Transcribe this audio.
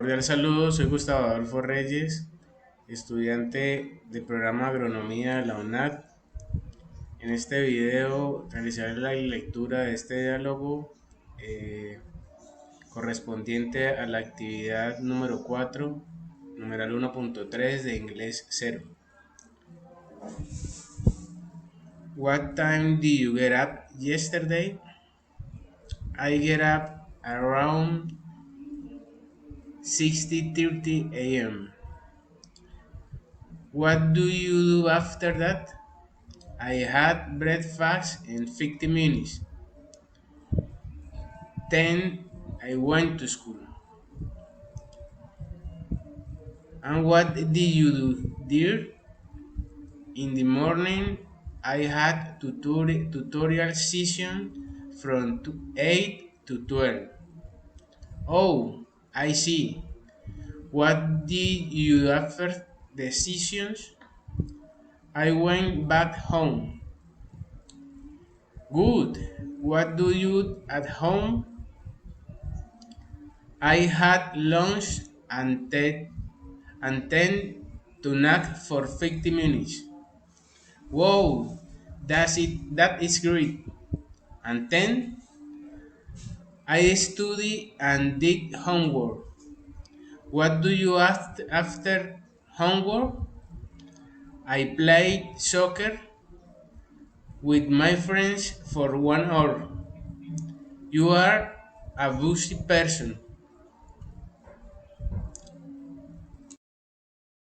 Cordial saludo, soy Gustavo Adolfo Reyes, estudiante del programa Agronomía de la UNAD. En este video realizaré la lectura de este diálogo eh, correspondiente a la actividad número 4, numeral 1.3 de inglés 0. What time did you get up yesterday? I get up around 6:30 a.m. What do you do after that? I had breakfast in 50 minutes. Then I went to school. And what did you do, dear? In the morning, I had tutorial session from 8 to 12. Oh, I see. What did you do after the sessions? I went back home. Good. What do you at home? I had lunch and then to nap for 50 minutes. Wow, that's it. That is great. And then I studied and did homework. What do you ask after homework? I played soccer with my friends for 1 hour. You are a busy person.